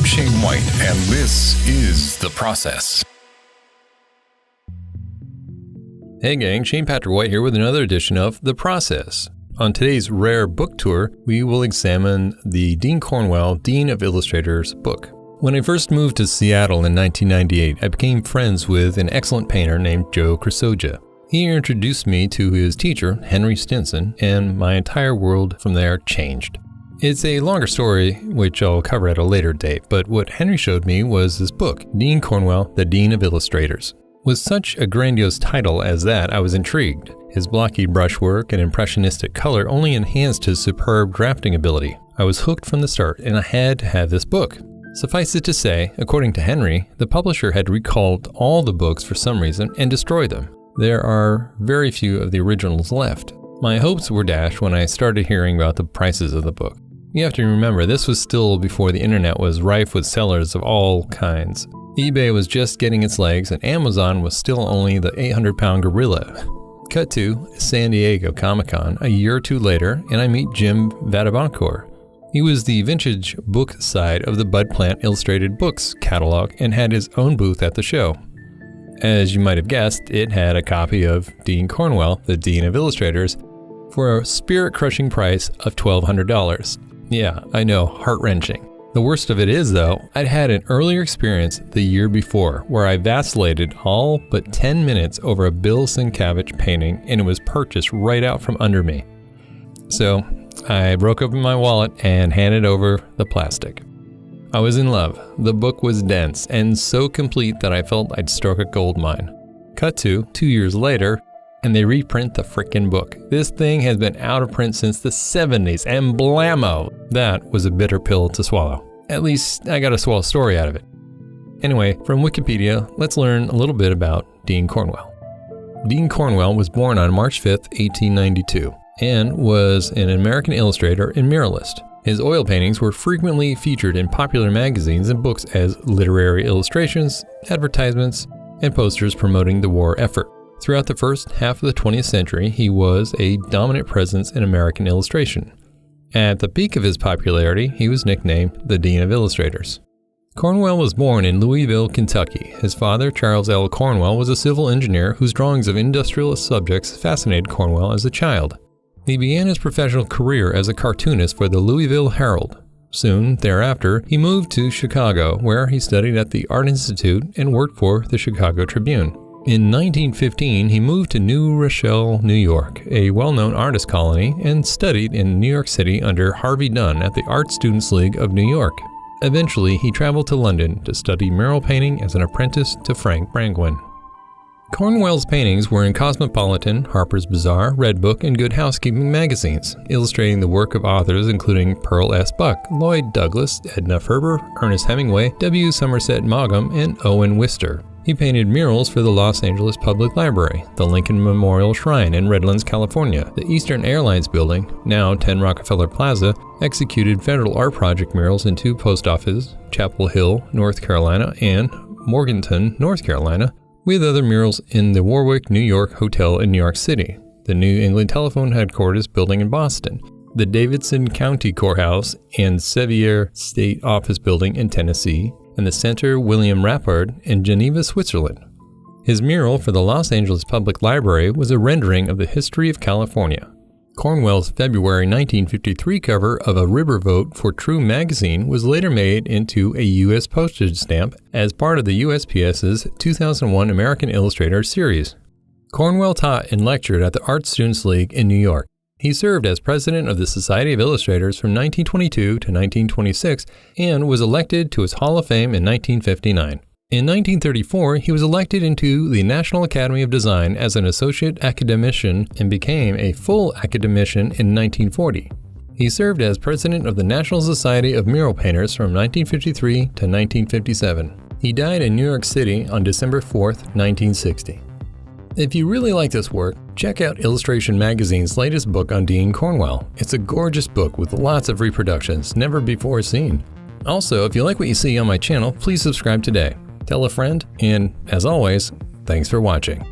I'm Shane White, and this is The Process. Hey gang, Shane Patrick White here with another edition of The Process. On today's Rare Book Tour, we will examine the Dean Cornwell, Dean of Illustrators book. When I first moved to Seattle in 1998, I became friends with an excellent painter named Joe Crisoja. He introduced me to his teacher, Henry Stinson, and my entire world from there changed. It's a longer story, which I'll cover at a later date, but what Henry showed me was this book, Dean Cornwell, the Dean of Illustrators. With such a grandiose title as that, I was intrigued. His blocky brushwork and impressionistic color only enhanced his superb drafting ability. I was hooked from the start, and I had to have this book. Suffice it to say, according to Henry, the publisher had recalled all the books for some reason and destroyed them. There are very few of the originals left. My hopes were dashed when I started hearing about the prices of the book. You have to remember, this was still before the internet was rife with sellers of all kinds. eBay was just getting its legs, and Amazon was still only the 800-pound gorilla. Cut to San Diego Comic-Con a year or two later, and I meet Jim Vadabancourt. He was the vintage book side of the Bud Plant Illustrated Books catalog and had his own booth at the show. As you might have guessed, it had a copy of Dean Cornwell, the Dean of Illustrators, for a spirit-crushing price of $1,200. Yeah, I know, heart-wrenching. The worst of it is, though, I'd had an earlier experience the year before where I vacillated all but 10 minutes over a Bill Sienkiewicz painting, and it was purchased right out from under me. So I broke open my wallet and handed over the plastic. I was in love. The book was dense and so complete that I felt I'd struck a gold mine. Cut to 2 years later, and they reprint the frickin' book. This thing has been out of print since the 70s, and blammo! That was a bitter pill to swallow. At least I got a swell story out of it. Anyway, from Wikipedia, let's learn a little bit about Dean Cornwell. Dean Cornwell was born on March 5th, 1892, and was an American illustrator and muralist. His oil paintings were frequently featured in popular magazines and books as literary illustrations, advertisements, and posters promoting the war effort. Throughout the first half of the 20th century, he was a dominant presence in American illustration. At the peak of his popularity, he was nicknamed the Dean of Illustrators. Cornwell was born in Louisville, Kentucky. His father, Charles L. Cornwell, was a civil engineer whose drawings of industrial subjects fascinated Cornwell as a child. He began his professional career as a cartoonist for the Louisville Herald. Soon thereafter, he moved to Chicago, where he studied at the Art Institute and worked for the Chicago Tribune. In 1915, he moved to New Rochelle, New York, a well-known artist colony, and studied in New York City under Harvey Dunn at the Art Students League of New York. Eventually, he traveled to London to study mural painting as an apprentice to Frank Brangwyn. Cornwell's paintings were in Cosmopolitan, Harper's Bazaar, Red Book, and Good Housekeeping magazines, illustrating the work of authors including Pearl S. Buck, Lloyd Douglas, Edna Ferber, Ernest Hemingway, W. Somerset Maugham, and Owen Wister. He painted murals for the Los Angeles Public Library, the Lincoln Memorial Shrine in Redlands, California, the Eastern Airlines Building, now 10 Rockefeller Plaza, executed federal art project murals in 2 post offices, Chapel Hill, North Carolina, and Morganton, North Carolina, with other murals in the Warwick, New York Hotel in New York City, the New England Telephone Headquarters building in Boston, the Davidson County Courthouse and Sevier State Office Building in Tennessee, and the Center William Rappard in Geneva, Switzerland. His mural for the Los Angeles Public Library was a rendering of the history of California. Cornwell's February 1953 cover of a riverboat for True magazine was later made into a U.S. postage stamp as part of the USPS's 2001 American Illustrator series. Cornwell taught and lectured at the Art Students League in New York. He served as president of the Society of Illustrators from 1922 to 1926 and was elected to its Hall of Fame in 1959. In 1934, he was elected into the National Academy of Design as an associate academician and became a full academician in 1940. He served as president of the National Society of Mural Painters from 1953 to 1957. He died in New York City on December 4, 1960. If you really like this work, check out Illustration Magazine's latest book on Dean Cornwell. It's a gorgeous book with lots of reproductions never before seen. Also, if you like what you see on my channel, please subscribe today. Tell a friend, and as always, thanks for watching.